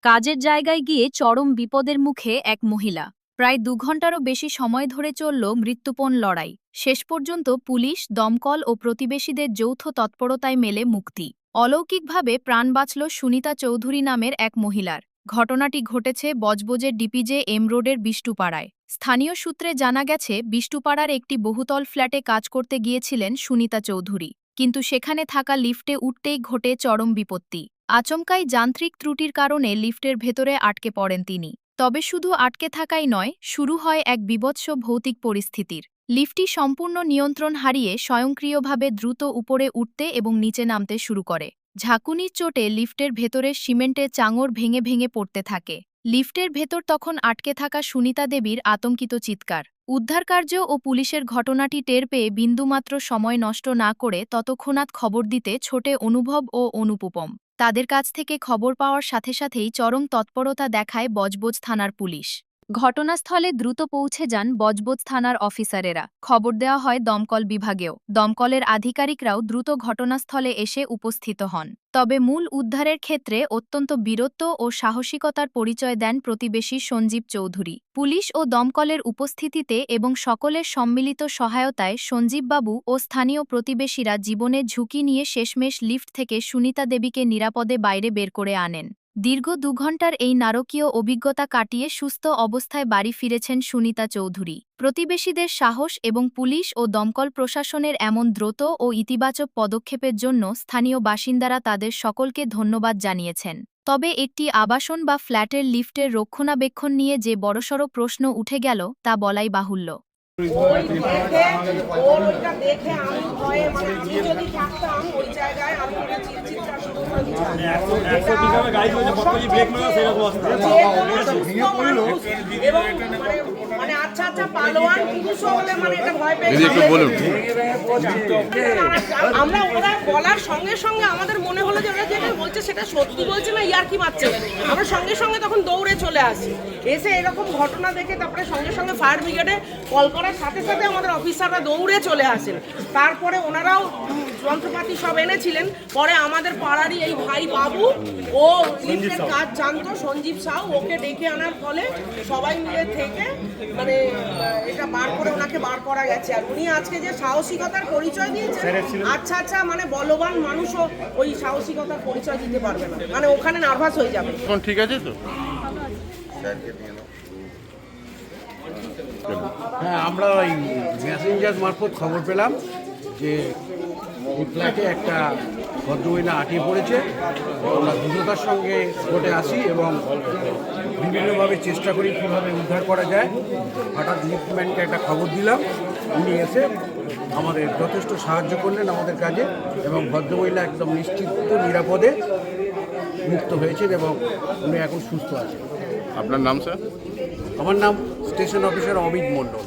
কাজের জায়গায় গিয়ে চরম বিপদের মুখে এক মহিলা। প্রায় ২ ঘণ্টারও বেশি সময় ধরে চলল মৃত্যুপণ লড়াই। শেষ পর্যন্ত পুলিশ, দমকল ও প্রতিবেশীদের যৌথ তৎপরতায় মেলে মুক্তি। অলৌকিকভাবে প্রাণ বাঁচল সুনিতা চৌধুরী নামের এক মহিলার। ঘটনাটি ঘটেছে বজবজের ডিপিজে এম রোডের বিষ্টুপাড়ায়। স্থানীয় সূত্রে জানা গেছে, বিষ্টুপাড়ার একটি বহুতল ফ্ল্যাটে কাজ করতে গিয়েছিলেন সুনিতা চৌধুরী, কিন্তু সেখানে থাকা লিফটে উঠতেই ঘটে চরম বিপত্তি। আচমকাই যান্ত্রিক ত্রুটির কারণে লিফটের ভেতরে আটকে পড়েন তিনি। তবে শুধু আটকে থাকাই নয়, শুরু হয় এক বীভৎস ভৌতিক পরিস্থিতির। লিফটটি সম্পূর্ণ নিয়ন্ত্রণ হারিয়ে স্বয়ংক্রিয়ভাবে দ্রুত উপরে উঠতে এবং নিচে নামতে শুরু করে। ঝাঁকুনির চোটে লিফটের ভেতরের সিমেন্টের চাঙড় ভেঙে ভেঙে পড়তে থাকে। লিফটের ভেতর তখন আটকে থাকা সুনিতা দেবীর আতঙ্কিত চিৎকার। উদ্ধারকার্য ও পুলিশের ঘটনাটি টের পেয়ে বিন্দুমাত্র সময় নষ্ট না করে তৎক্ষণাৎ খবর দিতে ছোটে অনুভব ও অনুপম। তাদের কাছ থেকে খবর পাওয়ার সাথে সাথেই চরম তৎপরতা দেখায় বজবজ থানার পুলিশ। ঘটনাস্থলে দ্রুত পৌঁছে যান বজবজ থানার অফিসারেরা। খবর দেওয়া হয় দমকল বিভাগেও। দমকলের আধিকারিকরাও দ্রুত ঘটনাস্থলে এসে উপস্থিত হন। তবে মূল উদ্ধারের ক্ষেত্রে অত্যন্ত বীরত্ব ও সাহসিকতার পরিচয় দেন প্রতিবেশী সঞ্জীব চৌধুরী। পুলিশ ও দমকলের উপস্থিতিতে এবং সকলের সম্মিলিত সহায়তায় সঞ্জীববাবু ও স্থানীয় প্রতিবেশীরা জীবনের ঝুঁকি নিয়ে শেষমেশ লিফট থেকে সুনিতা দেবীকে নিরাপদে বাইরে বের করে আনেন। দীর্ঘ ২ ঘণ্টার এই নারকীয় অভিজ্ঞতা কাটিয়ে সুস্থ অবস্থায় বাড়ি ফিরেছেন সুনিতা চৌধুরী। প্রতিবেশীদের সাহস এবং পুলিশ ও দমকল প্রশাসনের এমন দ্রুত ও ইতিবাচক পদক্ষেপের জন্য স্থানীয় বাসিন্দারা তাদের সকলকে ধন্যবাদ জানিয়েছেন। তবে একটি আবাসন বা ফ্ল্যাটের লিফটের রক্ষণাবেক্ষণ নিয়ে যে বড়সড় প্রশ্ন উঠে গেল তা বলাই বাহুল্য। ওইটা দেখে আমি ভয়ে মানে আমি যদি থাকতাম ওই জায়গায় আমি চিৎকার শুরু করে এবং মানে আচ্ছা আচ্ছা পালোয়ান পুরুষও হলে মানে এটা ভয় পেয়ে আমরা ওরা বলার সঙ্গে সঙ্গে আমাদের মনে হলো যে ওরা যেটা বলছে সেটা সত্যি বলছে না ইয়ার্কি মারছে। আমরা সঙ্গে সঙ্গে তখন দৌড়ে চলে আসি। এসে এরকম ঘটনা দেখে তারপরে সঙ্গে সঙ্গে ফায়ার ব্রিগেডে কল করার সাথে সাথে আমাদের অফিসাররা দৌড়ে চলে আসেন। তারপরে ওনারাও যন্ত্রপাতি সব এনেছিলেন। পরে আমাদের পাড়ারই এই ভাই বাবু, ও লিফটের কাজ জানতো, সঞ্জীব সাউ, ওকে ডেকে আনার ফলে সবাই মিলে থেকে মানে এটা বার করে ওনাকে বার করা গেছে। আর উনি আজকে যে সাহসিকতার পরিচয় দিয়েছেন, আচ্ছা আচ্ছা মানে বলবান মানুষও ওই সাহসিকতার পরিচয় দিতে পারবে না, মানে ওখানে নার্ভাস হয়ে যাবে। ঠিক আছে তো। হ্যাঁ, আমরা ওই মেসেঞ্জার মারফত খবর পেলাম যে এই ফ্ল্যাটে একটা ভদ্রমহিলা আটকে পড়েছে। আমরা দ্রুততার সঙ্গে কোর্টে আসি এবং বিভিন্নভাবে চেষ্টা করি কীভাবে উদ্ধার করা যায়। হঠাৎ লিফটম্যানকে একটা খবর দিলাম, উনি এসে আমাদের যথেষ্ট সাহায্য করলেন আমাদের কাজে এবং ভদ্রমহিলা একদম নিশ্চিত নিরাপদে মুক্ত হয়েছেন এবং উনি এখন সুস্থ আছেন। আপনার নাম স্যার? আমার নাম স্টেশন অফিসার অমিত মণ্ডল।